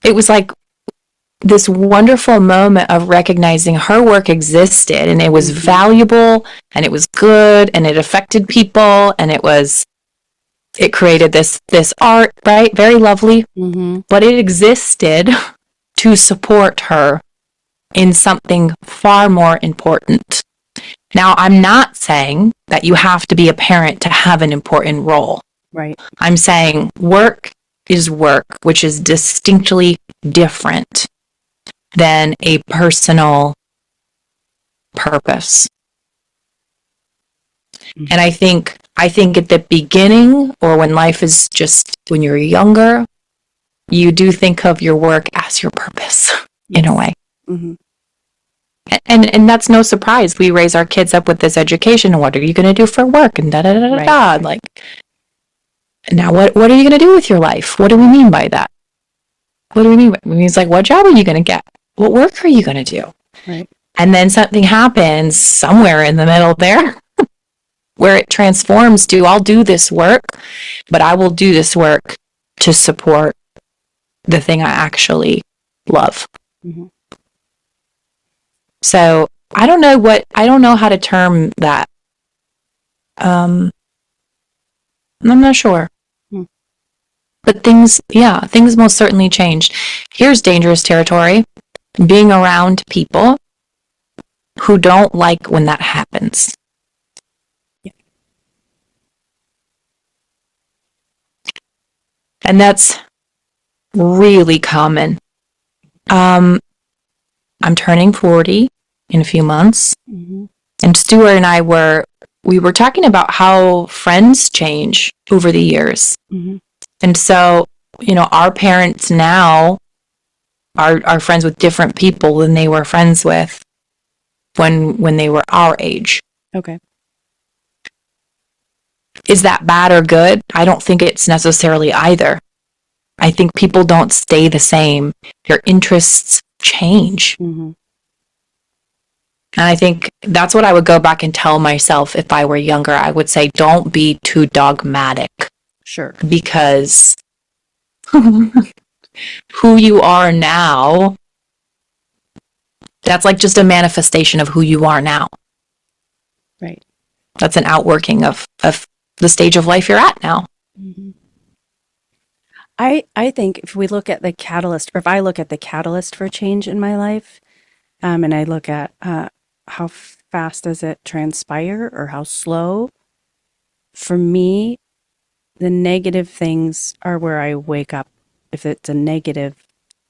It was like this wonderful moment of recognizing her work existed, and it was valuable, and it was good, and it affected people, and it created this art, right? Very lovely, but it existed to support her in something far more important. Now, I'm not saying that you have to be a parent to have an important role. Right. I'm saying work is work, which is distinctly different than a personal purpose. And I think at the beginning, or when life is just, when you're younger, you do think of your work as your purpose in a way. Mm-hmm. And that's no surprise. We raise our kids up with this education. And what are you going to do for work? And da. Like, now what are you going to do with your life? What do we mean by that? What do we mean? It means like, what job are you going to get? What work are you going to do? Right. And then something happens somewhere in the middle there where it transforms to, I'll do this work, but I will do this work to support the thing I actually love. Mm-hmm. So I don't know how to term that. I'm not sure. Hmm. But things most certainly changed. Here's dangerous territory: being around people who don't like when that happens. Yeah. And that's really common. I'm turning 40 in a few months, Mm-hmm. and Stuart and I were talking about how friends change over the years. Mm-hmm. And so, our parents now are friends with different people than they were friends with when they were our age. Okay. Is that bad or good? I don't think it's necessarily either. I think people don't stay the same. Their interests change. Mm-hmm. And I think that's what I would go back and tell myself if I were younger. I would say, don't be too dogmatic, Sure. because who you are now, that's like just a manifestation of who you are now. Right. That's an outworking of the stage of life you're at now. Mm-hmm. I think if we look at the catalyst, or if I look at the catalyst for change in my life, and I look at how fast does it transpire or how slow, for me, the negative things are where I wake up. If it's a negative,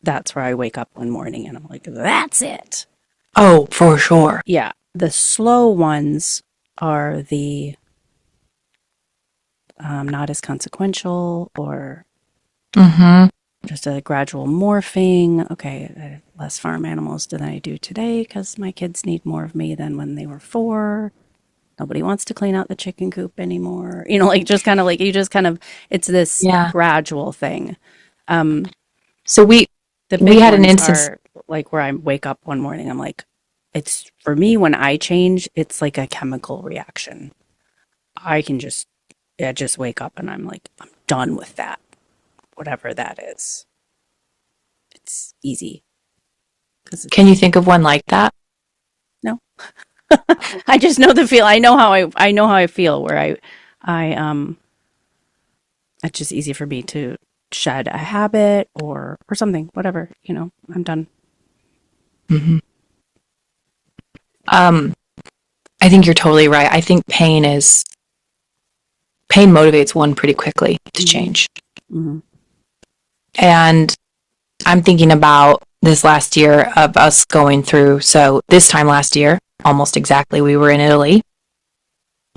that's where I wake up one morning and I'm like, that's it. Oh, for sure. Yeah. The slow ones are the not as consequential or Mm-hmm. just a gradual morphing. Okay, I have less farm animals than I do today because my kids need more of me than when they were 4. Nobody wants to clean out the chicken coop anymore. Like just kind of like you just kind of, it's this Yeah. gradual thing. So The we big had an ones instance. are like where I wake up one morning, I'm like, it's for me when I change, it's like a chemical reaction. I can just, yeah, just wake up and I'm like, I'm done with that, whatever that is. It's easy because Can you it's think of one like that? no. I just know the feel. I know how I feel where I it's just easy for me to shed a habit or something, whatever, I'm done. Mm-hmm. I think you're totally right. I think pain motivates one pretty quickly to Mm-hmm. change. Mm-hmm. And I'm thinking about this last year of us going through. So this time last year, almost exactly, we were in Italy.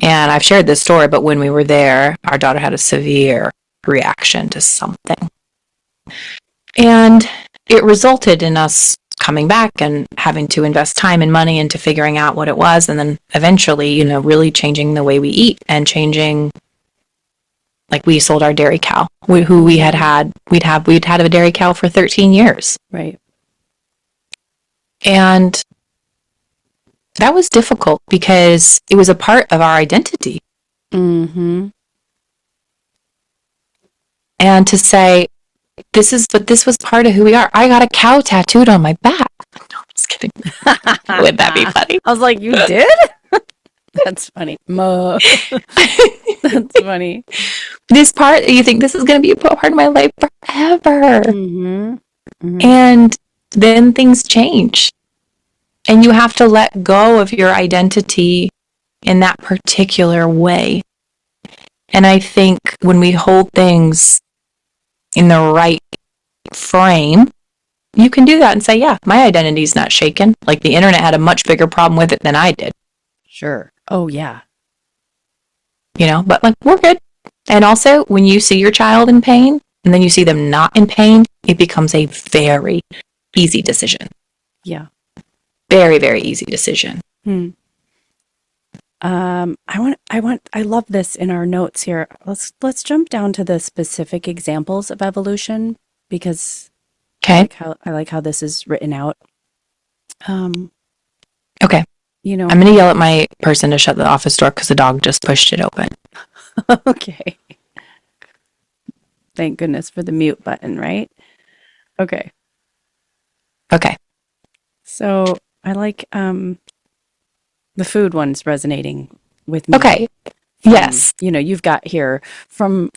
And I've shared this story, but when we were there, our daughter had a severe reaction to something. And it resulted in us coming back and having to invest time and money into figuring out what it was. And then eventually, really changing the way we eat and changing, like, we sold our dairy cow, who we we'd had a dairy cow for 13 years. Right. And that was difficult because it was a part of our identity. Mm-hmm. And to say, this was part of who we are. I got a cow tattooed on my back. No, I'm just kidding. Would that be funny? I was like, you did? That's funny. Mo. That's funny. This part, you think this is going to be a part of my life forever. Mm-hmm. Mm-hmm. And then things change. And you have to let go of your identity in that particular way. And I think when we hold things in the right frame, you can do that and say, yeah, my identity's not shaken. Like, the internet had a much bigger problem with it than I did. Sure. Oh, yeah. But like, we're good. And also, when you see your child in pain and then you see them not in pain, it becomes a very easy decision. Yeah. Very, very easy decision. Hmm. I love this in our notes here. Let's jump down to the specific examples of evolution because Okay. I like how this is written out. Okay. I'm going to yell at my person to shut the office door because the dog just pushed it open. Okay. Thank goodness for the mute button, right? Okay. Okay. So I like The food one's resonating with me. Okay. From, Yes. You've got here from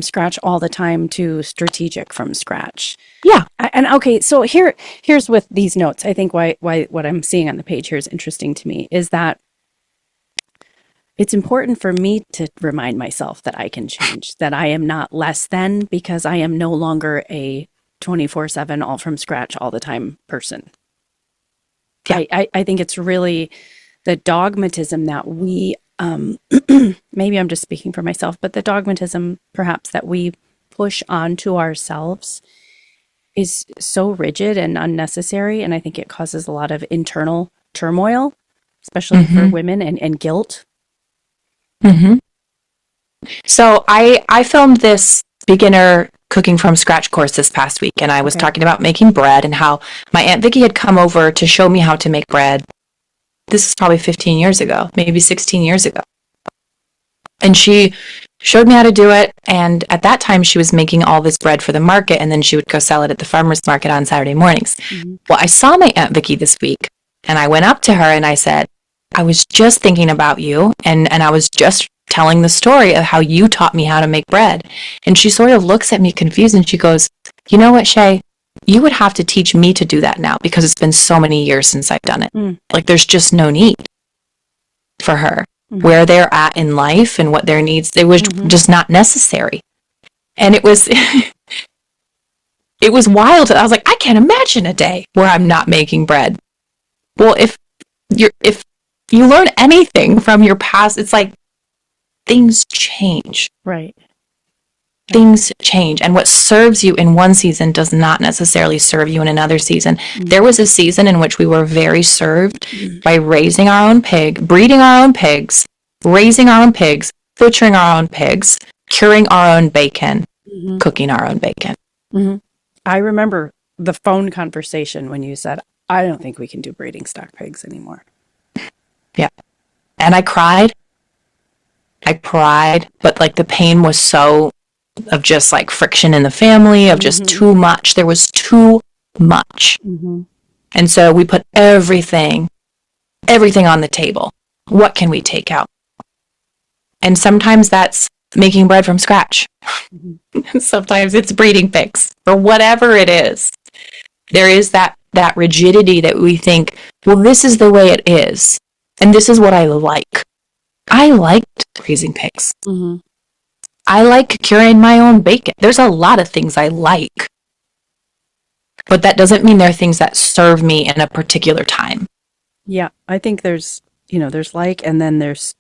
scratch all the time to strategic from scratch. Yeah. And okay, so here's with these notes. I think why what I'm seeing on the page here is interesting to me is that it's important for me to remind myself that I can change, that I am not less than because I am no longer a 24/7 all from scratch all the time person. Yeah. I think it's really the dogmatism that we maybe I'm just speaking for myself, but the dogmatism perhaps that we push onto ourselves is so rigid and unnecessary. And I think it causes a lot of internal turmoil, especially for women, and guilt. Mm-hmm. So I filmed this beginner cooking from scratch course this past week, and I was talking about making bread and how my Aunt Vicky had come over to show me how to make bread. This is probably 15 years ago, maybe 16 years ago. And she showed me how to do it. And at that time, she was making all this bread for the market, and then she would go sell it at the farmer's market on Saturday mornings. Mm-hmm. Well, I saw my Aunt Vicky this week, and I went up to her and I said, I was just thinking about you, and I was just telling the story of how you taught me how to make bread. And she sort of looks at me confused, and she goes, you know what, Shay? You would have to teach me to do that now because it's been so many years since I've done it. Like, there's just no need for her. Where they're at in life and what their needs, it was just not necessary. And it was it was wild. I was like, I can't imagine a day where I'm not making bread. Well, if you learn anything from your past, it's like things change. Right. Things change, and what serves you in one season does not necessarily serve you in another season. There was a season in which we were very served by raising our own pig, breeding our own pigs, raising our own pigs, butchering our own pigs, curing our own bacon, cooking our own bacon. I remember the phone conversation when you said, I don't think we can do breeding stock pigs anymore. Yeah. And I cried, but like the pain was so of just like friction in the family, of just too much. There was too much. And so we put everything on the table. What can we take out? And sometimes that's making bread from scratch. Sometimes it's breeding pigs or whatever it is. There is that rigidity that we think, well, this is the way it is. And this is what I like. I liked raising pigs. I like curing my own bacon. There's a lot of things I like. But that doesn't mean there are things that serve me in a particular time. Yeah, I think there's like, and then there's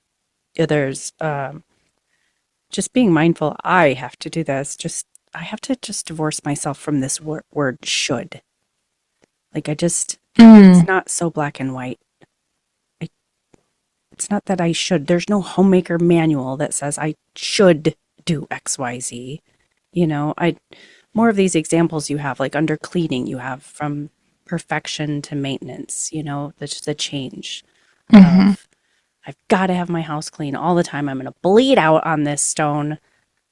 just being mindful. I have to do this. I have to just divorce myself from this word should. Like it's not so black and white. It's not that I should. There's no homemaker manual that says I should do X, Y, Z. More of these examples you have, like under cleaning, you have from perfection to maintenance, the change of I've got to have my house clean all the time. I'm going to bleed out on this stone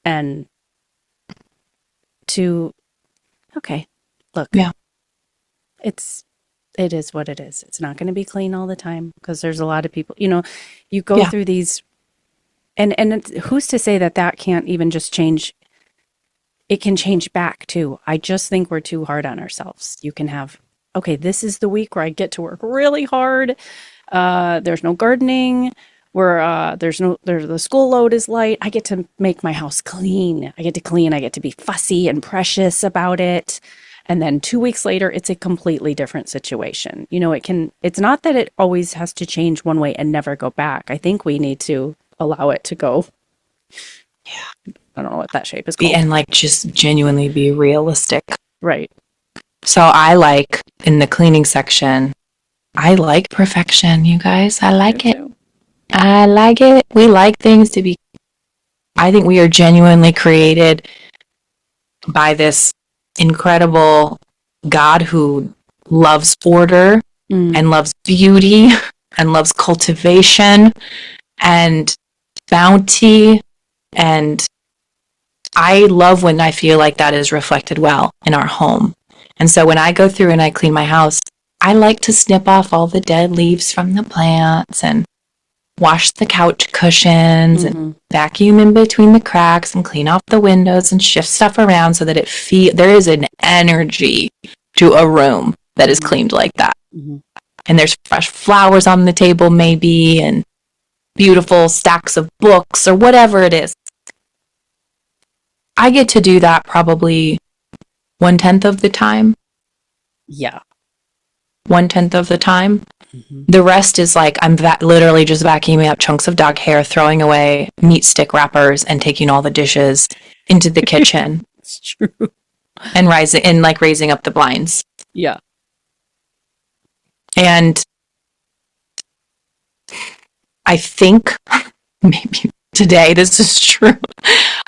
and okay, look, it is what it is. It's not going to be clean all the time because there's a lot of people, you go through these and who's to say that can't even just change? It can change back too. I just think we're too hard on ourselves. You can have, okay, this is the week where I get to work really hard. There's no gardening. The school load is light. I get to make my house clean. I get to clean. I get to be fussy and precious about it. And then 2 weeks later, it's a completely different situation. It's not that it always has to change one way and never go back. I think we need to allow it to go. Yeah. I don't know what that shape is called. And like just genuinely be realistic. Right. So I like in the cleaning section, I like perfection, you guys. I like it. I like it. We like things to be, I think we are genuinely created by this incredible God who loves order and loves beauty and loves cultivation and bounty. And I love when I feel like that is reflected well in our home. And so when I go through and I clean my house, I like to snip off all the dead leaves from the plants and wash the couch cushions and vacuum in between the cracks and clean off the windows and shift stuff around so that there is an energy to a room that is cleaned like that. And there's fresh flowers on the table maybe, and beautiful stacks of books or whatever it is. I get to do that probably 1/10 of the time. Yeah. 1/10 of the time. The rest is like I'm literally just vacuuming up chunks of dog hair, throwing away meat stick wrappers, and taking all the dishes into the kitchen. It's true. And raising up the blinds. Yeah. And I think maybe today this is true.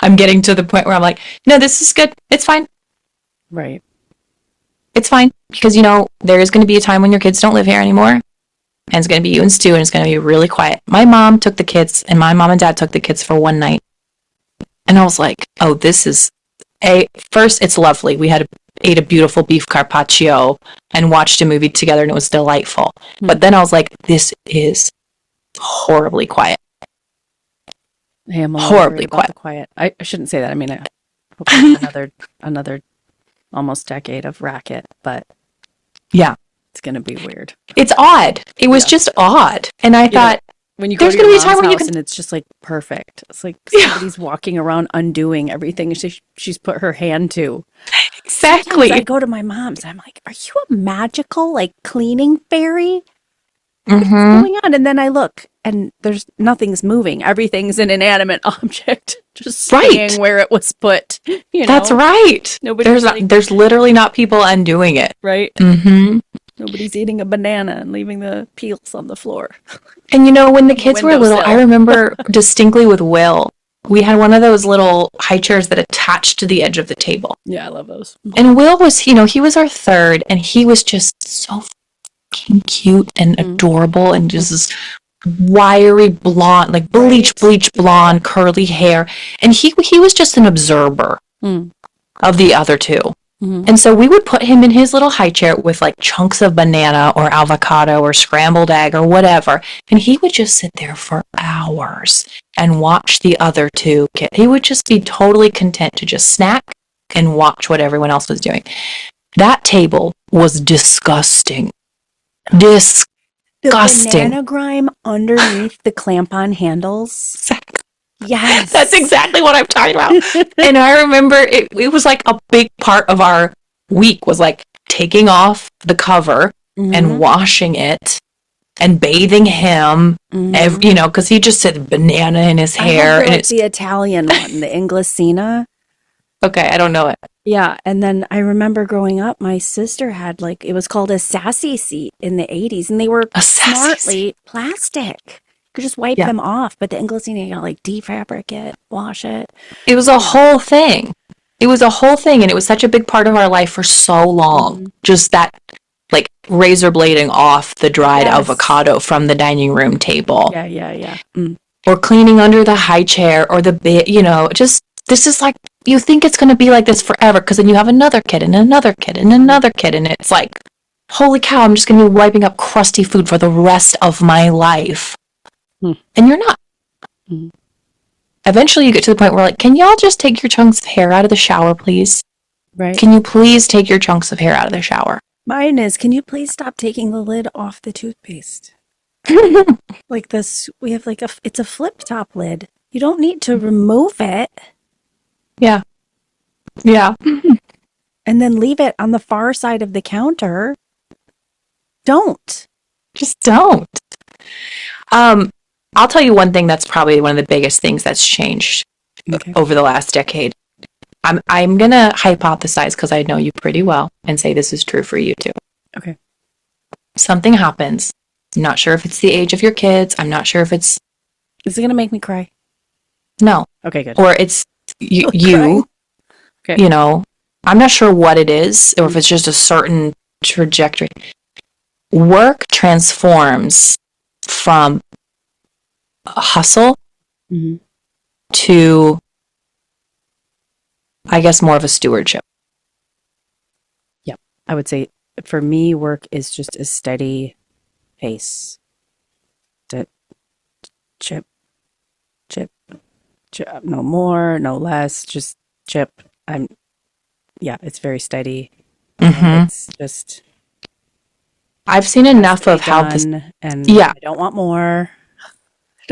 I'm getting to the point where I'm like, no, this is good. It's fine. Right. It's fine. Because, there is going to be a time when your kids don't live here anymore. And it's going to be you and Stu, and it's going to be really quiet. My mom took the kids, and my mom and dad took the kids for one night. And I was like, oh, this is first, it's lovely. We ate a beautiful beef carpaccio and watched a movie together, and it was delightful. But then I was like, this is horribly quiet. Hey, I'm horribly quiet. I shouldn't say that. I mean, I hope it's another almost decade of racket, but yeah. It's going to be weird. It's odd. It was just odd. And I thought, when you go to your mom's house and it's just like perfect. It's like somebody's walking around undoing everything she's put her hand to. Exactly. Sometimes I go to my mom's. I'm like, are you a magical like cleaning fairy? What's going on? And then I look and nothing's moving. Everything's an inanimate object. Just staying where it was put. That's right. There's literally not people undoing it. Right. Mm-hmm. Nobody's eating a banana and leaving the peels on the floor. And when the kids were little, I remember distinctly with Will, we had one of those little high chairs that attached to the edge of the table. Yeah, I love those. And Will was, he was our third, and he was just so fucking cute and adorable, and just this wiry blonde, like bleach blonde, curly hair. And he was just an observer of the other two. And so we would put him in his little high chair with like chunks of banana or avocado or scrambled egg or whatever. And he would just sit there for hours and watch the other two. He would just be totally content to just snack and watch what everyone else was doing. That table was disgusting. The banana grime underneath the clamp-on handles. Yes. That's exactly what I'm talking about. And I remember it was like a big part of our week was like taking off the cover and washing it and bathing him, because he just said banana in his hair. And it's the Italian one, the Inglesina. Okay, I don't know it. Yeah, and then I remember growing up, my sister had it was called a sassy seat in the 80s, and they were smartly plastic. Could just wipe them off, but the Inglesina, you gotta defabric it, wash it. It was a whole thing. It was a whole thing, and it was such a big part of our life for so long. Just that, razor blading off the dried avocado from the dining room table. Yeah. Or cleaning under the high chair or the bed, this is you think it's going to be like this forever, because then you have another kid and another kid and another kid, and it's like, holy cow, I'm just going to be wiping up crusty food for the rest of my life. And you're not. Eventually you get to the point where can y'all just take your chunks of hair out of the shower, please? Right. Can you please take your chunks of hair out of the shower? Mine is, can you please stop taking the lid off the toothpaste? Like this, we have it's a flip top lid. You don't need to remove it. Yeah. And then leave it on the far side of the counter. Don't. Just don't. I'll tell you one thing that's probably one of the biggest things that's changed over the last decade. I'm going to hypothesize, because I know you pretty well, and say this is true for you too. Okay. Something happens. I'm not sure if it's the age of your kids. I'm not sure if it's... Is it going to make me cry? No. Okay, good. Or it's you. Okay. I'm not sure what it is, or if it's just a certain trajectory. Work transforms from a hustle to, I guess, more of a stewardship. Yep. I would say for me, work is just a steady pace. chip, chip, chip. No more, no less, just chip. It's very steady. It's just I've seen has enough to be of how this, done, and yeah, I don't want more.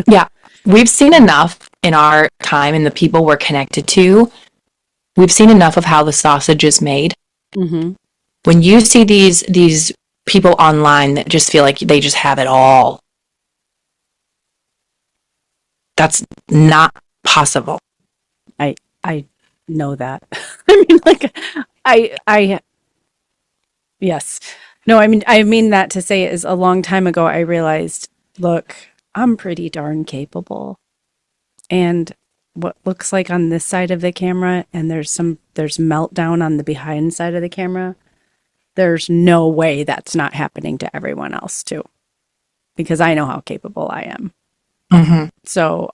yeah. We've seen enough in our time and the people we're connected to. We've seen enough of how the sausage is made. Mm-hmm. When you see these people online that just feel like they just have it all, that's not possible. I know that. I mean, like, I yes. No, I mean that to say is a long time ago I realized, look, I'm pretty darn capable. And what looks like on this side of the camera and there's meltdown on the behind side of the camera. There's no way that's not happening to everyone else too. Because I know how capable I am. Mm-hmm. So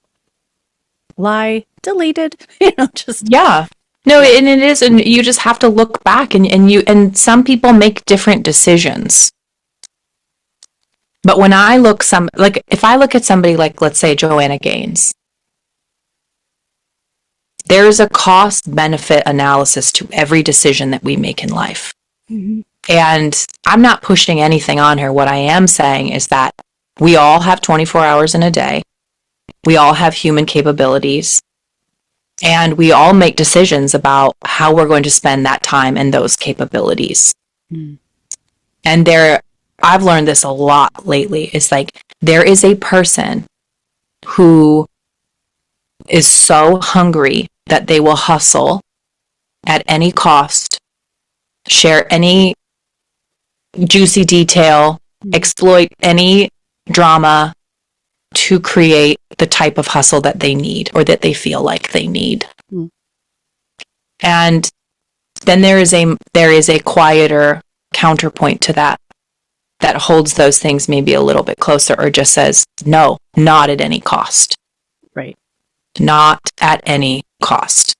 lie deleted, just Yeah. No, and it is, and you just have to look back and some people make different decisions. But when I look if I look at somebody like, let's say, Joanna Gaines, there's a cost benefit analysis to every decision that we make in life. Mm-hmm. And I'm not pushing anything on her. What I am saying is that we all have 24 hours in a day. We all have human capabilities. And we all make decisions about how we're going to spend that time and those capabilities. Mm. And I've learned this a lot lately. It's like there is a person who is so hungry that they will hustle at any cost, share any juicy detail, exploit any drama to create the type of hustle that they need or that they feel like they need. Mm. And then there is a quieter counterpoint to that holds those things maybe a little bit closer or just says, no, not at any cost. Right. Not at any cost.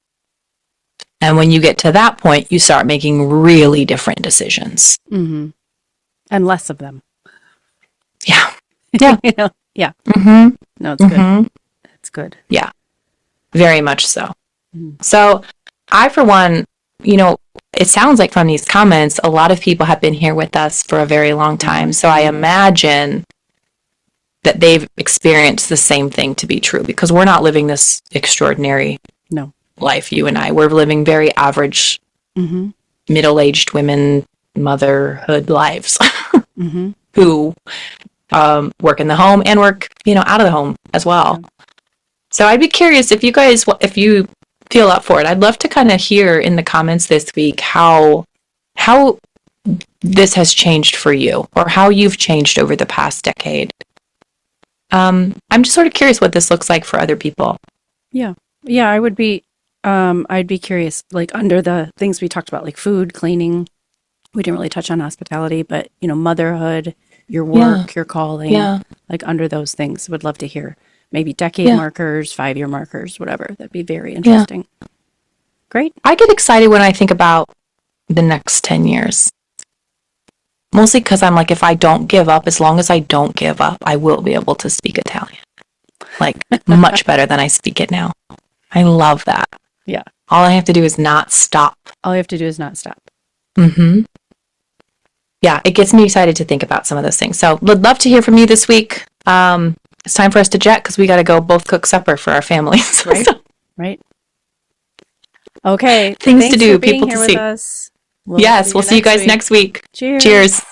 And when you get to that point, you start making really different decisions. Mm-hmm. And less of them. Yeah. Yeah. Yeah. Mm-hmm. No, it's good. It's good. Yeah. Very much so. Mm. So I, for one, it sounds like from these comments, a lot of people have been here with us for a very long time. So I imagine that they've experienced the same thing to be true because we're not living this extraordinary life, you and I. We're living very average, middle-aged women, motherhood lives who work in the home and work, out of the home as well. Yeah. So I'd be curious if you feel up for it. I'd love to kind of hear in the comments this week how this has changed for you or how you've changed over the past decade. I'm just sort of curious what this looks like for other people. Yeah. Yeah, I'd be curious, like under the things we talked about, like food, cleaning. We didn't really touch on hospitality, but motherhood, your work, your calling, like under those things. Would love to hear maybe decade markers, 5-year markers, whatever. That'd be very interesting. Yeah. Great. I get excited when I think about the next 10 years. Mostly because I'm like, if I don't give up, as long as I don't give up, I will be able to speak Italian. Like, much better than I speak it now. I love that. Yeah. All I have to do is not stop. All you have to do is not stop. Mm-hmm. Yeah, it gets me excited to think about some of those things. So, would love to hear from you this week. It's time for us to jet because we got to go both cook supper for our families. Right. Right. Okay. Things to do, for being people here to with see. us. We'll see you guys next week. Cheers. Cheers.